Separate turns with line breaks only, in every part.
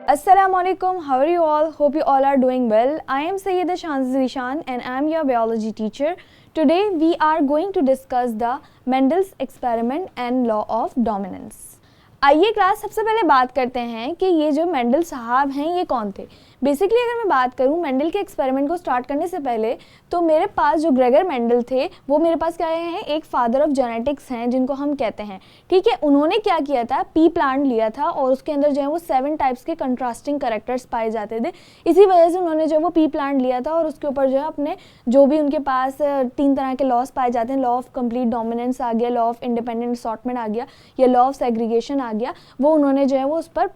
Assalamualaikum, how are you all? Hope you all are doing well. I am Sayyida Shanzi Zishan and I am your biology teacher. Today we are going to discuss the Mendel's experiment and law of dominance. आइए class सबसे पहले बात करते हैं कि ये जो Mendel साहब हैं ये कौन थे। बेसिकली अगर मैं बात करूं मेंडल के एक्सपेरिमेंट को स्टार्ट करने से पहले तो मेरे पास जो ग्रेगर मेंडल थे वो मेरे पास क्या हैं, एक फादर ऑफ जेनेटिक्स हैं जिनको हम कहते हैं। ठीक है, उन्होंने क्या किया था, पी प्लांट लिया था और उसके अंदर जो है वो 7 टाइप्स के कंट्रास्टिंग कैरेक्टर्स पाए जाते थे। इसी वजह से उन्होंने जो वो पी प्लांट लिया था और उसके ऊपर जो है अपने जो भी उनके पास 3 तरह के लॉस पाए जाते हैं, लॉ ऑफ कंप्लीट डोमिनेंस आ गया, लॉ ऑफ इंडिपेंडेंट असॉर्टमेंट आ गया या लॉ ऑफ सेग्रीगेशन आ गया, वो उन्होंने जो है वो उस पर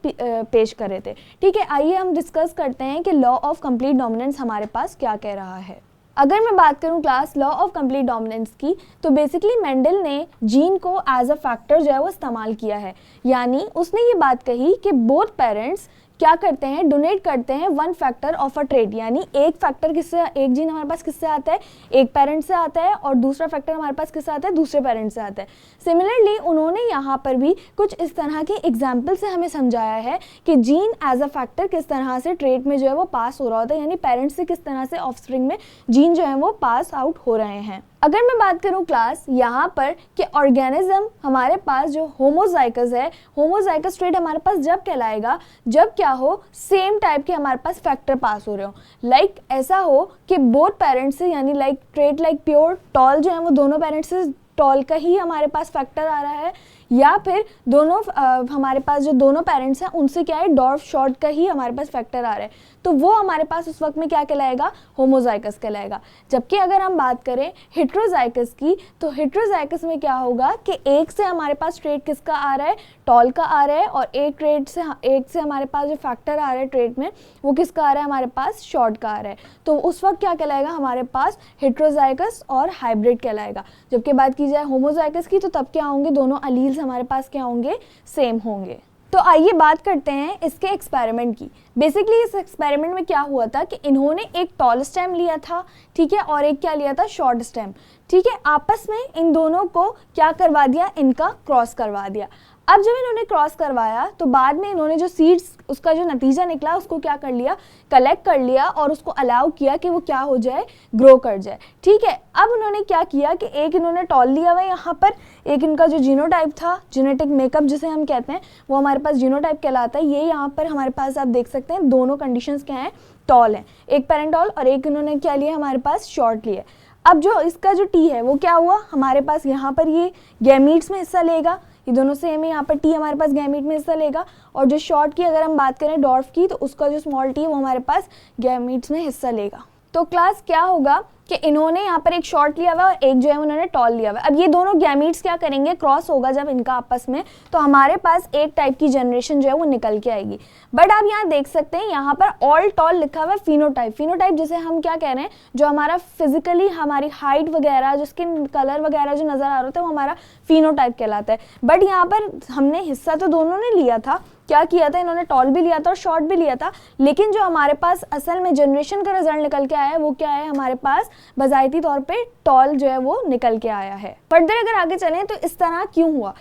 पेश करे थे। ठीक है, आइए हम डिस्कस करते हैं कि लॉ ऑफ कंप्लीट डोमिनेंस हमारे पास क्या कह रहा है। अगर मैं बात करूं class law of complete dominance की, तो बेसिकली मेंडल ने जीन को एज अ फैक्टर जो है वो इस्तेमाल किया है। यानी उसने ये बात कही कि बोथ पेरेंट्स क्या करते हैं, डोनेट करते हैं 1 फैक्टर ऑफ अ ट्रेट। यानी एक फैक्टर किससे, एक जीन हमारे पास किससे आता है, एक पेरेंट से आता है और दूसरा फैक्टर हमारे पास किससे आता है, दूसरे पेरेंट से आता है। सिमिलरली उन्होंने यहाँ पर भी कुछ इस तरह के एग्जाम्पल से हमें समझाया है कि जीन एज अ फैक्टर किस तरह से ट्रेट में जो है वो पास हो रहा होता है, यानी पेरेंट्स से किस तरह से ऑफस्प्रिंग में जीन जो है वो पास आउट हो रहे हैं। अगर मैं बात करूं क्लास यहाँ पर कि ऑर्गेनिज्म हमारे पास जो होमोजाइगस है, होमोजाइगस ट्रेट हमारे पास जब कहलाएगा जब क्या हो, सेम टाइप के हमारे पास फैक्टर पास हो रहे हो। लाइक ऐसा हो कि बोथ पेरेंट्स से, यानी like trait like pure tall जो है वो दोनों पेरेंट्स से टॉल का ही हमारे पास फैक्टर आ रहा है, या फिर दोनों हमारे पास जो दोनों पेरेंट्स हैं उनसे क्या है, डॉर्फ शॉर्ट का ही हमारे पास फैक्टर आ रहा है, तो वो हमारे पास उस वक्त में क्या कहलाएगा, होमोजाइगस कहलाएगा। जबकि अगर हम बात करें हेट्रोजाइगस की, तो हेट्रोजाइगस में क्या होगा कि एक से हमारे पास ट्रेट किसका आ रहा है, टॉल का आ रहा है, और एक से हमारे पास जो फैक्टर आ रहा है ट्रेट में वो किसका आ रहा है, हमारे पास शॉर्ट का आ रहा है। तो उस वक्त क्या कहलाएगा, हमारे पास हेट्रोजाइगस और हाइब्रिड कहलाएगा। जबकि बात की जाए होमोजाइगस की, तो तब क्या होंगे, दोनों अलील्स हमारे पास क्या होंगे, सेम होंगे। तो आइए बात करते हैं इसके एक्सपेरिमेंट की। बेसिकली इस एक्सपेरिमेंट में क्या हुआ था कि इन्होंने एक टॉल स्टेम लिया था, ठीक है, और एक क्या लिया था, शॉर्ट स्टेम। ठीक है, आपस में इन दोनों को क्या करवा दिया, इनका क्रॉस करवा दिया। अब जब इन्होंने क्रॉस करवाया तो बाद में इन्होंने जो सीड्स, उसका जो नतीजा निकला उसको क्या कर लिया, कलेक्ट कर लिया और उसको अलाउ किया कि वो क्या हो जाए, ग्रो कर जाए। ठीक है, अब उन्होंने क्या किया कि एक इन्होंने टॉल लिया हुआ है यहाँ पर, एक इनका जो जीनोटाइप था, जेनेटिक मेकअप जिसे हम कहते हैं, वो हमारे पास जीनोटाइप कहलाता है। ये यहाँ पर हमारे पास आप देख सकते हैं दोनों कंडीशंस क्या हैं, टॉल हैं, एक पेरेंट टॉल और एक इन्होंने क्या लिया, हमारे पास शॉर्ट लिया। अब जो इसका जो टी है वो क्या हुआ, हमारे पास यहाँ पर ये गैमीट्स में हिस्सा लेगा, ये दोनों सेम है, यहाँ पर टी हमारे पास गैमीट में हिस्सा लेगा, और जो शॉर्ट की अगर हम बात करें डॉर्फ की, तो उसका जो स्मॉल टी है वो हमारे पास गैमीट्स में हिस्सा लेगा। तो क्लास क्या होगा कि इन्होंने यहाँ पर एक शॉर्ट लिया हुआ है और एक जो है उन्होंने टॉल लिया हुआ है। अब ये दोनों गैमीट्स क्या करेंगे, क्रॉस होगा जब इनका आपस में, तो हमारे पास एक टाइप की जनरेशन जो है वो निकल के आएगी। बट आप यहाँ देख सकते हैं यहाँ पर ऑल टॉल लिखा हुआ है फिनोटाइप। फिनोटाइप जिसे हम क्या कह रहे हैं, जो हमारा फिजिकली हमारी हाइट वगैरह, जो स्किन कलर वगैरह जो नजर आ रहा था वो हमारा फिनोटाइप कहलाता है। बट यहाँ पर हमने हिस्सा तो दोनों ने लिया था, क्या किया था, इन्होंने टॉल भी लिया था और शॉर्ट भी लिया था, लेकिन जो हमारे पास असल में जनरेशन का रिजल्ट निकल के आया है वो क्या है, हमारे पास बाज़ायती तौर पे टॉल जो है वो निकल के आया है। फर्दर अगर आगे चलें तो इस तरह क्यों हुआ,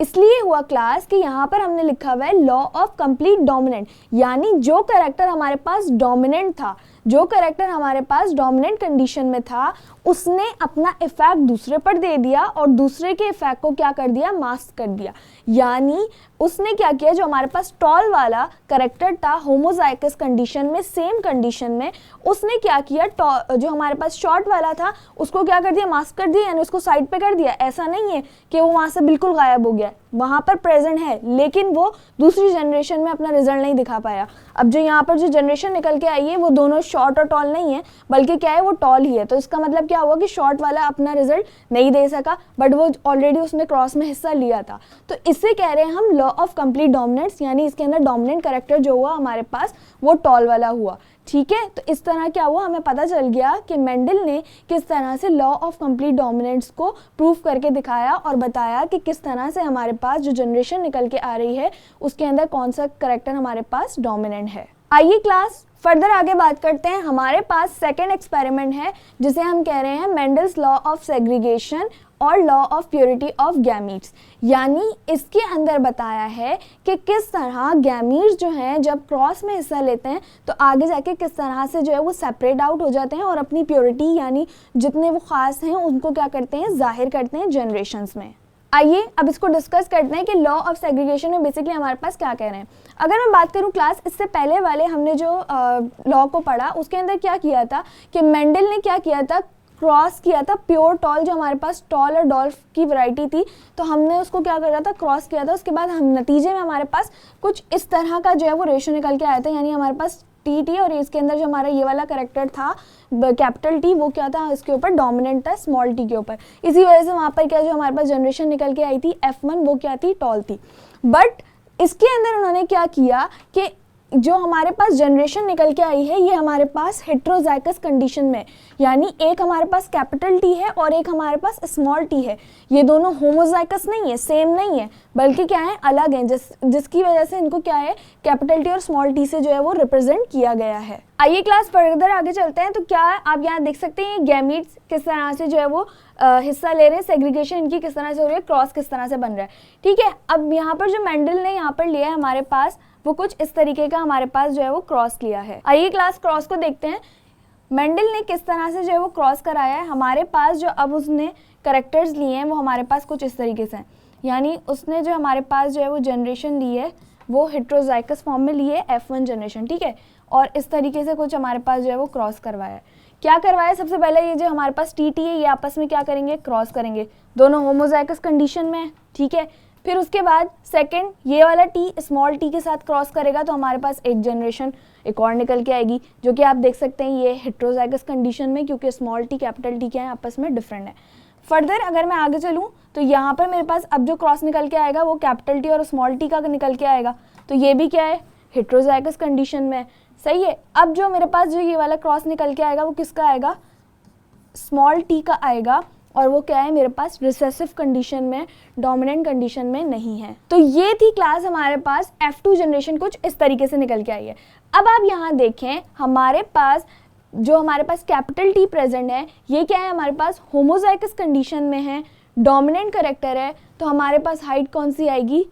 इसलिए हुआ क्लास कि यहाँ पर हमने लिखा हुआ है लॉ ऑफ कंप्लीट डोमिनेंट। यानी जो कैरेक्टर हमारे पास डोमिनेंट था, जो कैरेक्टर हमारे पास डोमिनेंट कंडीशन में था, उसने अपना इफेक्ट दूसरे पर दे दिया और दूसरे के इफेक्ट को क्या कर दिया, मास्क कर दिया। यानी उसने क्या किया, जो हमारे पास टॉल वाला कैरेक्टर था होमोजाइगस कंडीशन में, सेम कंडीशन में, उसने क्या किया, जो हमारे पास शॉर्ट वाला था उसको क्या कर दिया, मास्क कर दिया, यानी उसको साइड पे कर दिया। ऐसा नहीं है कि वो वहाँ से बिल्कुल गायब हो गया, वहाँ पर प्रेजेंट है, लेकिन वो दूसरी जनरेशन में अपना रिजल्ट नहीं दिखा पाया। अब जो यहाँ पर जो जनरेशन निकल के आई है वो दोनों शॉर्ट और टॉल नहीं है, बल्कि क्या है, वो टॉल ही है। तो इसका मतलब क्या हुआ कि शॉर्ट वाला अपना रिजल्ट नहीं दे सका, बट वो ऑलरेडी उसने क्रॉस में हिस्सा लिया था। तो इससे कह रहे हैं हम लॉ ऑफ कंप्लीट डोमिनेंस, यानी इसके अंदर डोमिनेंट कैरेक्टर जो हुआ हमारे पास वो टॉल वाला हुआ। ठीक है, तो इस तरह क्या हुआ, हमें पता चल गया कि मेंडल ने किस तरह से लॉ ऑफ कंप्लीट डोमिनेंस को प्रूव करके दिखाया और बताया कि किस तरह से हमारे पास जो जनरेशन निकल के आ रही है उसके अंदर कौन सा कैरेक्टर हमारे पास डोमिनेंट है। आइए क्लास फर्दर आगे बात करते हैं। हमारे पास सेकेंड एक्सपेरिमेंट है जिसे हम कह रहे हैं मेंडल्स लॉ ऑफ सेग्रीगेशन और law of purity of gametes, यानी इसके अंदर बताया है कि किस तरह गैमीट्स जो हैं जब क्रॉस में हिस्सा लेते हैं तो आगे जाके किस तरह से जो है वो सेपरेट आउट हो जाते हैं और अपनी प्योरिटी यानी जितने वो ख़ास हैं उनको क्या करते हैं, जाहिर करते हैं जनरेशन्स में। आइए अब इसको डिस्कस करते हैं कि लॉ ऑफ सेग्रीगेशन में बेसिकली हमारे पास क्या कह रहे हैं। अगर मैं बात करूं क्लास, इससे पहले वाले हमने जो लॉ को पढ़ा उसके अंदर क्या किया था कि मेंडल ने क्या किया था, क्रॉस किया था प्योर टॉल, जो हमारे पास टॉल और डॉल्फ की वैरायटी थी, तो हमने उसको क्या करा था, क्रॉस किया था। उसके बाद हम नतीजे में हमारे पास कुछ इस तरह का जो है वो रेशो निकल के आया था, यानी हमारे पास टी और इसके अंदर जो हमारा ये वाला करेक्टर था कैपिटल टी, वो क्या था, इसके ऊपर डोमिनेंट था स्मॉल टी के ऊपर। इसी वजह से वहाँ पर क्या जो हमारे पास जनरेशन निकल के आई थी F1, वो क्या थी, टॉल थी। बट इसके अंदर उन्होंने क्या किया कि जो हमारे पास जनरेशन निकल के आई है ये हमारे पास हेट्रोजाइगस कंडीशन में, यानी एक हमारे पास कैपिटल टी है और एक हमारे पास स्मॉल टी है। ये दोनों होमोजाइगस नहीं है, सेम नहीं है, बल्कि क्या है, अलग हैं, जिसकी वजह से इनको क्या है, कैपिटल टी और स्मॉल टी से जो है वो रिप्रेजेंट किया गया है। आइए क्लास फर्दर आगे चलते हैं। तो क्या आप यहाँ देख सकते हैं गैमीट्स किस तरह से जो है वो हिस्सा ले रहे हैं, सेग्रीगेशन इनकी किस तरह से हो रही है, क्रॉस किस तरह से बन रहा है। ठीक है, अब यहाँ पर जो मेंडल ने यहाँ पर लिया है हमारे पास, वो कुछ इस तरीके का हमारे पास जो है वो क्रॉस लिया है। आइए क्लास क्रॉस को देखते हैं, मेंडल ने किस तरह से जो है वो क्रॉस कराया है। हमारे पास जो अब उसने करेक्टर्स लिए हैं वो हमारे पास कुछ इस तरीके से हैं, यानी उसने जो हमारे पास जो है वो जनरेशन ली है वो हेट्रोजाइगस फॉर्म में ली है F1 जनरेशन, ठीक है, और इस तरीके से कुछ हमारे पास जो है वो क्रॉस करवाया है। क्या करवाया, सबसे पहले ये जो हमारे पास टी है ये आपस में क्या करेंगे, क्रॉस करेंगे, दोनों होमोजाइगस कंडीशन में है, ठीक है। फिर उसके बाद सेकंड ये वाला टी स्मॉल टी के साथ क्रॉस करेगा तो हमारे पास एक जनरेशन एक और निकल के आएगी, जो कि आप देख सकते हैं ये हेट्रोजाइगस कंडीशन में, क्योंकि स्मॉल टी कैपिटल टी क्या है आपस में डिफरेंट है। फर्दर अगर मैं आगे चलूँ तो यहाँ पर मेरे पास अब जो क्रॉस निकल के आएगा वो कैपिटल टी और स्मॉल टी का निकल के आएगा, तो ये भी क्या है, हेट्रोजाइगस कंडीशन में, सही है। अब जो मेरे पास जो ये वाला क्रॉस निकल के आएगा वो किसका आएगा, स्मॉल टी का आएगा, और वो क्या है मेरे पास रिसेसिव कंडीशन में, डोमिनेंट कंडीशन में नहीं है। तो ये थी क्लास हमारे पास F2 जनरेशन कुछ इस तरीके से निकल के आई है। अब आप यहाँ देखें हमारे पास जो हमारे पास कैपिटल टी प्रेजेंट है ये क्या है, हमारे पास होमोजाइगस कंडीशन में है, डोमिनेंट करेक्टर है, तो हमारे पास हाइट कौन सी आएगी,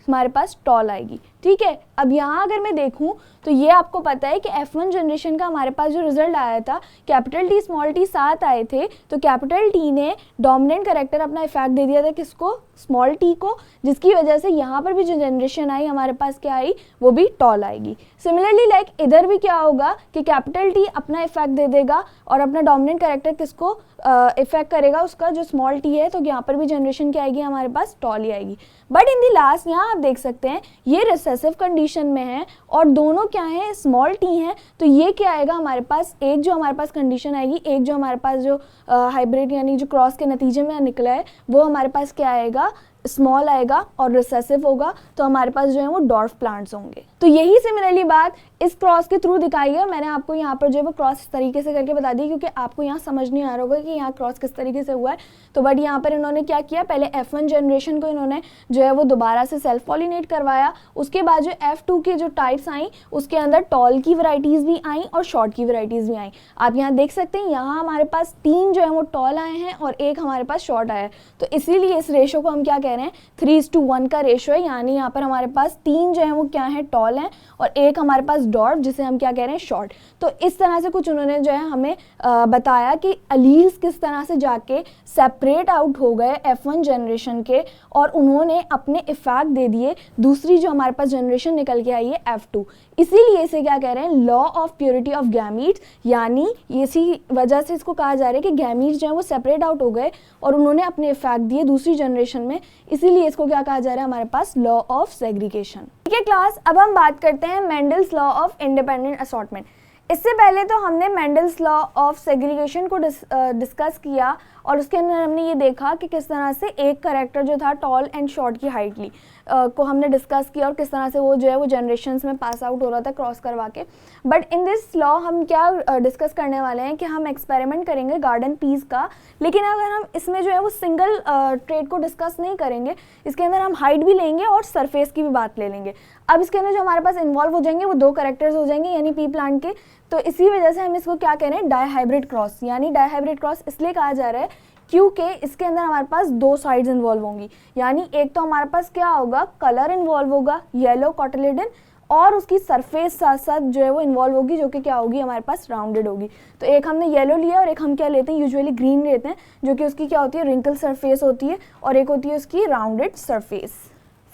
हमारे पास टॉल आएगी, ठीक है। अब यहाँ अगर मैं देखूँ तो ये आपको पता है कि F1 जनरेशन का हमारे पास जो रिजल्ट आया था, कैपिटल टी स्मॉल टी साथ आए थे, तो कैपिटल टी ने डोमिनेंट करेक्टर अपना इफेक्ट दे दिया था किसको, स्मॉल टी को, जिसकी वजह से यहाँ पर भी जो जनरेशन आई हमारे पास क्या आई, वो भी टॉल आएगी। सिमिलरली लाइक इधर भी क्या होगा कि कैपिटल टी अपना इफेक्ट दे देगा और अपना डोमिनेंट करेक्टर किसको इफेक्ट करेगा, उसका जो स्मॉल टी है, तो यहाँ पर भी जनरेशन क्या आएगी हमारे पास, टॉल ही आएगी। बट इन दी लास्ट यहाँ आप देख सकते हैं ये रिसेसिव कंडीशन में है और दोनों क्या है, स्मॉल टी हैं, तो ये क्या आएगा हमारे पास, एक जो हमारे पास कंडीशन आएगी, एक जो हमारे पास जो हाइब्रिड यानी जो क्रॉस के नतीजे में निकला है वो हमारे पास क्या आएगा, स्मॉल आएगा और रिसेसिव होगा, तो हमारे पास जो है वो डॉर्फ प्लांट्स होंगे। तो यही सिमिलरली बात इस क्रॉस के थ्रू दिखाई है। मैंने आपको यहाँ पर जो है वो क्रॉस इस तरीके से करके बता दी, क्योंकि आपको यहाँ समझ नहीं आ रहा होगा कि यहाँ क्रॉस किस तरीके से हुआ है। तो बट यहाँ पर इन्होंने क्या किया, पहले F1 जनरेशन को इन्होंने जो है वो दोबारा से सेल्फ पॉलिनेट करवाया, उसके बाद जो F2 के जो टाइप्स आई उसके अंदर टॉल की वैरायटीज़ भी आई और शॉर्ट की वैरायटीज़ भी आई। आप यहाँ देख सकते हैं यहाँ हमारे पास 3 जो है वो टॉल आए हैं और एक हमारे पास शॉर्ट आया है, तो इसीलिए इस रेशो को हम क्या कह रहे हैं, 3:1 का रेशो है, यानी यहाँ पर हमारे पास 3 जो है वो क्या है, टॉल हैं और एक हमारे पास डॉर्फ, जिसे हम क्या कह रहे हैं, शॉर्ट। तो इस तरह से कुछ उन्होंने जो है हमें बताया कि अलील्स किस तरह से जाके सेपरेट आउट हो गए F1 जनरेशन के और उन्होंने अपने इफेक्ट दे दिए दूसरी जो हमारे पास जनरेशन निकल के आई है F2। इसीलिए इसे क्या कह रहे हैं, law of purity of gametes, यानी इसी वजह से इसको कहा जा रहा है कि गैमीट्स जो है वो सेपरेट आउट हो गए और उन्होंने अपने इफेक्ट दिए दूसरी जनरेशन में, इसीलिए इसको क्या कहा जा रहा है हमारे पास, लॉ ऑफ सेग्रीगेशन। ठीक है क्लास, अब हम बात करते हैं Mendel's law of independent assortment. इससे पहले तो हमने मेंडल्स लॉ ऑफ सेग्रीगेशन को डिस्कस किया और उसके अंदर हमने ये देखा कि किस तरह से एक करेक्टर जो था टॉल एंड शॉर्ट की हाइट ली को हमने डिस्कस किया और किस तरह से वो जो है वो जनरेशन्स में पास आउट हो रहा था क्रॉस करवा के। बट इन दिस लॉ हम क्या डिस्कस करने वाले हैं कि हम एक्सपेरिमेंट करेंगे गार्डन पीस का, लेकिन अगर हम इसमें जो है वो सिंगल ट्रेड को डिस्कस नहीं करेंगे, इसके अंदर हम हाइट भी लेंगे और सरफेस की भी बात ले लेंगे। अब इसके अंदर जो हमारे पास इन्वॉल्व हो जाएंगे वो 2 करेक्टर्स हो जाएंगे यानी पी प्लांट के, तो इसी वजह से हम इसको क्या कह रहे हैं, डाई हाइब्रिड क्रॉस। यानी डाई हाइब्रिड क्रॉस इसलिए कहा जा रहा है क्योंकि इसके अंदर हमारे पास दो साइड्स इन्वॉल्व होंगी, यानी एक तो हमारे पास क्या होगा, कलर इन्वॉल्व होगा येलो कोटिलेडन, और उसकी सरफेस साथ साथ जो है वो इन्वॉल्व होगी, जो कि क्या होगी, हमारे पास राउंडेड होगी। तो एक हमने येलो लिया और एक हम क्या लेते हैं, यूजुअली ग्रीन लेते हैं, जो कि उसकी क्या होती है, रिंकल सरफेस होती है, और एक होती है उसकी राउंडेड सरफेस।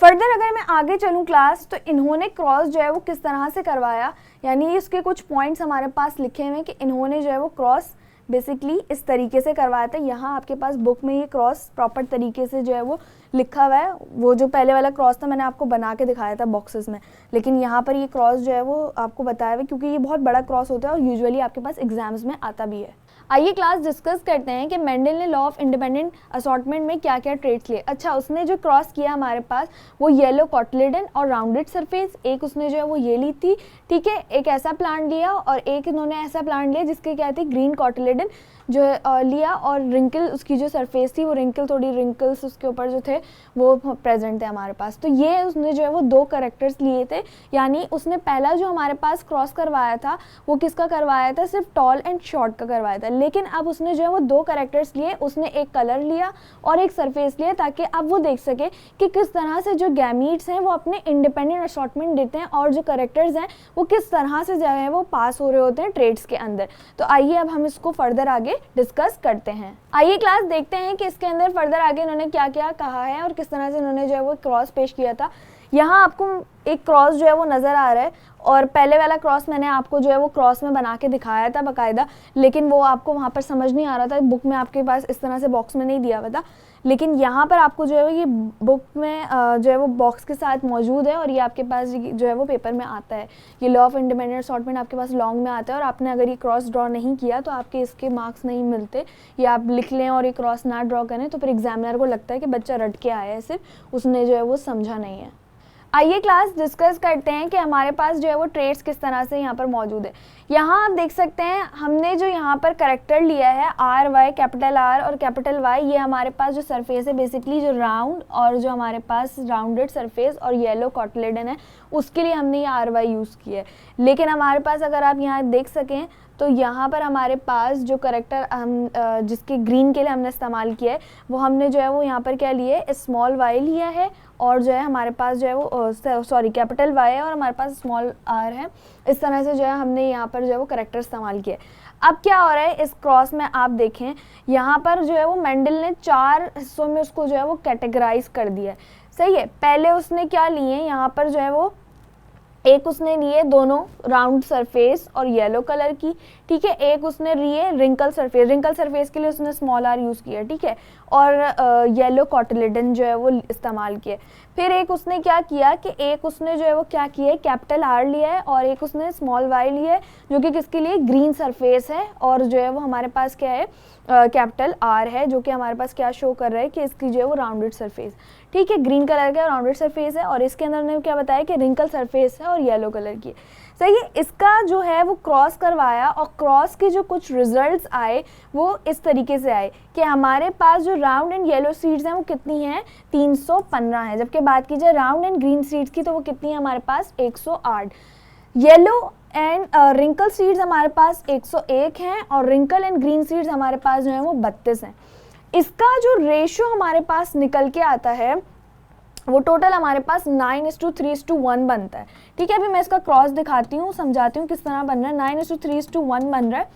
फर्दर अगर मैं आगे चलूँ क्लास, तो इन्होंने क्रॉस जो है वो किस तरह से करवाया, यानी इसके कुछ पॉइंट्स हमारे पास लिखे हुए हैं कि इन्होंने जो है वो क्रॉस बेसिकली इस तरीके से करवाया था। यहाँ आपके पास बुक में ये क्रॉस प्रॉपर तरीके से जो है वो लिखा हुआ है। वो जो पहले वाला क्रॉस था मैंने आपको बना के दिखाया था बॉक्सेस में, लेकिन यहाँ पर ये क्रॉस जो है वो आपको बताया हुआ है, क्योंकि ये बहुत बड़ा क्रॉस होता है और यूजुअली आपके पास एग्जाम्स में आता भी है। आइए क्लास डिस्कस करते हैं कि मेंडल ने लॉ ऑफ इंडिपेंडेंट असॉर्टमेंट में क्या क्या ट्रेट्स लिए। अच्छा, उसने जो क्रॉस किया हमारे पास वो येलो कोटिलेडन और राउंडेड सरफेस, एक उसने जो है वो ये ली थी, ठीक है, एक ऐसा प्लांट लिया और एक इन्होंने ऐसा प्लांट लिया जिसके क्या थी, ग्रीन कोटिलेडन जो लिया, और रिंकल उसकी जो सरफेस थी वो रिंकल, थोड़ी रिंकल्स उसके ऊपर जो थे वो प्रेजेंट थे हमारे पास। तो ये उसने जो है वो दो कैरेक्टर्स लिए थे, यानी उसने पहला जो हमारे पास क्रॉस करवाया था वो किसका करवाया था, सिर्फ टॉल एंड शॉर्ट का करवाया था, लेकिन अब उसने जो है वो दो कैरेक्टर्स लिए, उसने एक कलर लिया और एक सरफेस लिया, ताकि अब वो देख सके कि किस तरह से जो गैमीट्स हैं वो अपने इंडिपेंडेंट असॉर्टमेंट देते हैं और जो कैरेक्टर्स हैं वो किस तरह से जो है वो पास हो रहे होते हैं ट्रेड्स के अंदर। तो आइए अब हम इसको फर्दर आगे डिस्कस करते हैं। आइए क्लास देखते हैं कि इसके अंदर फर्दर आगे इन्होंने क्या क्या कहा है और किस तरह से इन्होंने जो है वो क्रॉस पेश किया था। यहाँ आपको एक क्रॉस जो है वो नज़र आ रहा है, और पहले वाला क्रॉस मैंने आपको जो है वो क्रॉस में बना के दिखाया था बाकायदा, लेकिन वो आपको वहाँ पर समझ नहीं आ रहा था, बुक में आपके पास इस तरह से बॉक्स में नहीं दिया हुआ था, लेकिन यहाँ पर आपको जो है ये बुक में जो है वो बॉक्स के साथ मौजूद है, और ये आपके पास जो है वो पेपर में आता है। ये लॉ ऑफ इंडिपेंडेंट असॉर्टमेंट आपके पास लॉन्ग में आता है, और आपने अगर ये क्रॉस ड्रॉ नहीं किया तो आपके इसके मार्क्स नहीं मिलते, या आप लिख लें और ये क्रॉस ना ड्रॉ करें तो फिर एग्जामिनर को लगता है कि बच्चा रट के आया है, सिर्फ उसने जो है वो समझा नहीं है। आइए क्लास डिस्कस करते हैं कि हमारे पास जो है वो ट्रेड्स किस तरह से यहाँ पर मौजूद है। यहाँ आप देख सकते हैं हमने जो यहाँ पर करेक्टर लिया है आर वाई, कैपिटल आर और कैपिटल वाई, ये हमारे पास जो सरफेस है बेसिकली जो राउंड और जो हमारे पास राउंडेड सरफेस और येलो कोटिलेडन है उसके लिए हमने ये आर वाई यूज़ किया है। लेकिन हमारे पास अगर आप यहाँ देख सकें तो यहाँ पर हमारे पास जो करेक्टर हम जिसके ग्रीन के लिए हमने इस्तेमाल किया है वो हमने जो है वो यहाँ पर क्या लिया है, स्मॉल वाई लिया है, और जो है हमारे पास जो है वो सॉरी कैपिटल वाई है और हमारे पास स्मॉल आर है। इस तरह से जो है हमने यहाँ पर जो है वो करेक्टर इस्तेमाल किया है। अब क्या हो रहा है इस क्रॉस में, आप देखें यहाँ पर जो है वो मेंडल ने 4 हिस्सों में उसको जो है वो कैटेगराइज कर दिया है, सही है। पहले उसने क्या लिए, यहाँ पर जो है वो एक उसने लिए दोनों राउंड सरफेस और येलो कलर की, ठीक है, एक उसने लिए रिंकल सरफेस, रिंकल सरफेस के लिए उसने स्मॉल आर यूज़ किया, ठीक है, और येलो कोटिलेडन जो है वो इस्तेमाल किया। फिर एक उसने क्या किया कि एक उसने जो है वो क्या किया है, कैपिटल आर लिया है और एक उसने स्मॉल वाई लिया है, जो कि किसके लिए, ग्रीन सरफेस है, और जो है वो हमारे पास क्या है, कैपिटल आर है, जो कि हमारे पास क्या शो कर रहा है कि इसकी जो है वो राउंडेड सरफेस, ठीक है, ग्रीन कलर का राउंडेड सरफेस है, और इसके अंदर ने क्या बताया कि रिंकल सरफेस है और येलो कलर की, सही है। इसका जो है वो क्रॉस करवाया और क्रॉस के जो कुछ रिजल्ट्स आए वो इस तरीके से आए कि हमारे पास जो राउंड एंड येलो सीड्स हैं वो कितनी हैं, 315 है, जबकि बात की जाए राउंड एंड ग्रीन सीड्स की तो वो कितनी है हमारे पास 108। येलो एंड रिंकल सीड्स हमारे पास 101 हैं और रिंकल एंड ग्रीन सीड्स हमारे पास जो है वो 32 हैं। इसका जो रेशो हमारे पास निकल के आता है वो टोटल हमारे पास 9:3:1 बनता है, ठीक है। अभी मैं इसका क्रॉस दिखाती हूँ, समझाती हूँ किस तरह बन रहा है। 9:3:1 बन रहा है,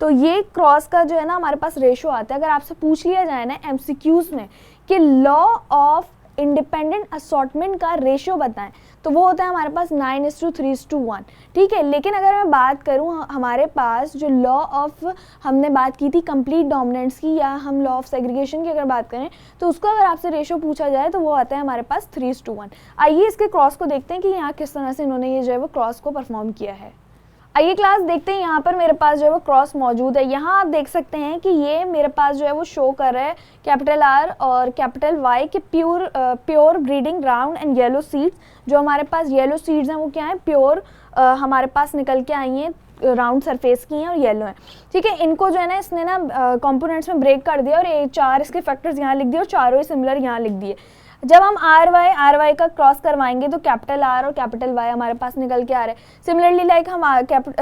तो ये क्रॉस का जो है ना हमारे पास रेशो आता है। अगर आपसे पूछ लिया जाए ना MCQs में कि लॉ ऑफ इंडिपेंडेंट असॉर्टमेंट का रेशो बताएं तो वो होता है हमारे पास 9:3:1, ठीक है। लेकिन अगर मैं बात करूँ हमारे पास जो लॉ ऑफ हमने बात की थी कंप्लीट डोमिनेंस की, या हम लॉ ऑफ सेग्रीगेशन की अगर बात करें तो उसको अगर आपसे रेशो पूछा जाए तो वो आता है हमारे पास 3:1। आइए इसके क्रॉस को देखते हैं कि यहाँ किस तरह से इन्होंने ये जो है वो क्रॉस को परफॉर्म किया है। आइए क्लास देखते हैं, यहाँ पर मेरे पास जो है वो क्रॉस मौजूद है। यहाँ आप देख सकते हैं कि ये मेरे पास जो है वो शो कर रहा है कैपिटल आर और कैपिटल वाई के pure breeding round and yellow seeds. जो हमारे पास येलो सीड्स हैं वो क्या है, प्योर हमारे पास निकल के आई हैं, राउंड सरफेस की हैं और येलो हैं, ठीक है। इनको जो है ना इसने ना कंपोनेंट्स में ब्रेक कर दिया और 4 इसके फैक्टर्स यहाँ लिख दिए और चारों ही सिमिलर यहाँ लिख दिए। जब हम आर वाई का क्रॉस करवाएंगे तो कैपिटल आर और कैपिटल वाई हमारे पास निकल के आ रहे हैं। सिमिलरली लाइक हम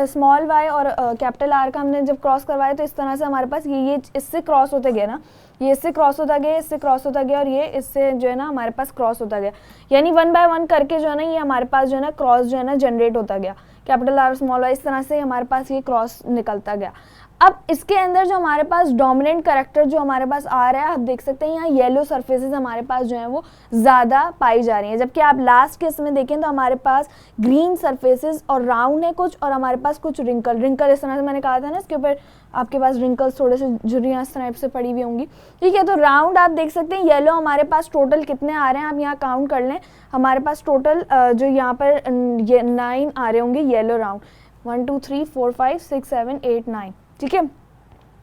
स्मॉल वाई और कैपिटल आर का हमने जब क्रॉस करवाया तो इस तरह से हमारे पास ये इससे क्रॉस होते गए ना, ये इससे क्रॉस होता गया, इससे क्रॉस होता गया और ये इससे जो है ना हमारे पास क्रॉस होता गया, यानी 1 बाय 1 करके जो है ना ये हमारे पास जो है ना क्रॉस जो है ना जनरेट होता गया, कैपिटल आर स्मॉल वाई, इस तरह से हमारे पास ये क्रॉस निकलता गया। अब इसके अंदर जो हमारे पास डोमिनेंट कैरेक्टर जो हमारे पास आ रहा है, आप देख सकते हैं यहाँ येलो सरफेसेस हमारे पास जो है वो ज़्यादा पाई जा रही हैं, जबकि आप लास्ट केस में देखें तो हमारे पास ग्रीन सरफेसेस और राउंड है कुछ, और हमारे पास कुछ रिंकल इस तरह से मैंने कहा था ना, इसके ऊपर आपके पास रिंकल्स थोड़े से झुर्रियाँ इस टाइप से पड़ी हुई होंगी, ठीक है। तो राउंड आप देख सकते हैं येलो हमारे पास टोटल कितने आ रहे हैं, आप यहाँ काउंट कर लें, हमारे पास टोटल जो यहाँ पर 9 आ रहे होंगे येलो राउंड, 1 2 3 4 5 6 7 8 9, ठीक है।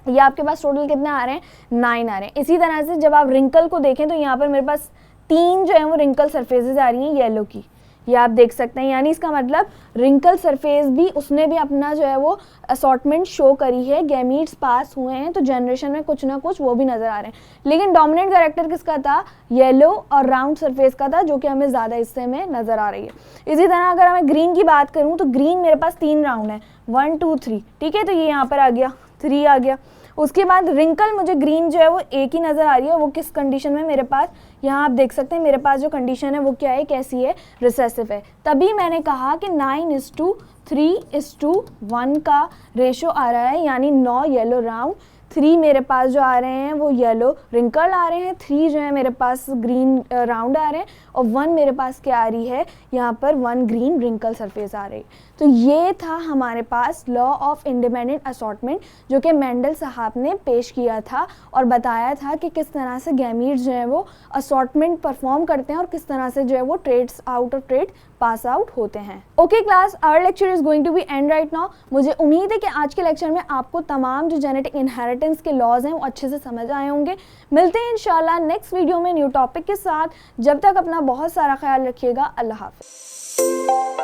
ये आपके पास टोटल कितने आ रहे हैं, 9 आ रहे हैं। इसी तरह से जब आप रिंकल को देखें तो यहाँ पर मेरे पास 3 जो है वो रिंकल सरफेसेस आ रही हैं येलो की, ये आप देख सकते हैं, यानी इसका मतलब रिंकल सरफेस भी उसने भी अपना जो है वो असॉर्टमेंट शो करी है, गैमीट्स पास हुए हैं तो जनरेशन में कुछ ना कुछ वो भी नज़र आ रहे हैं। लेकिन डोमिनेंट कैरेक्टर किसका था, येलो और राउंड सरफेस का था, जो कि हमें ज़्यादा हिस्से में नज़र आ रही है। इसी तरह अगर मैं ग्रीन की बात करूँ तो ग्रीन मेरे पास 3 राउंड है, 1 2 3, ठीक है, तो ये यहाँ पर आ गया 3 आ गया। उसके बाद रिंकल मुझे ग्रीन जो है वो एक ही नज़र आ रही है, वो किस कंडीशन में मेरे पास, यहाँ आप देख सकते हैं मेरे पास जो कंडीशन है वो क्या है, कैसी है, रिसेसिव है। तभी मैंने कहा कि 9:3:1 का रेशो आ रहा है, यानी 9 येलो राउंड, 3 मेरे पास जो आ रहे हैं वो येलो रिंकल आ रहे हैं, 3 जो है मेरे पास ग्रीन राउंड आ रहे हैं, और 1 मेरे पास क्या आ रही है, यहाँ पर 1 ग्रीन रिंकल सरफेस आ रही है। तो ये था हमारे पास लॉ ऑफ इंडिपेंडेंट असॉर्टमेंट, जो कि मेंडल साहब ने पेश किया था और बताया था कि किस तरह से गैमीट्स जो है वो असॉर्टमेंट परफॉर्म करते हैं और किस तरह से जो है वो ट्रेड्स आउट और ट्रेड पास आउट होते हैं। Okay class, our lecture is going to be end right now. मुझे उम्मीद है कि आज के लेक्चर में आपको तमाम जो जेनेटिक इनहेरिटेंस के लॉज हैं वो अच्छे से समझ आए होंगे। मिलते हैं इंशाल्लाह नेक्स्ट वीडियो में न्यू टॉपिक के साथ। जब तक अपना बहुत सारा ख्याल रखिएगा। अल्लाह हाफ़िज़।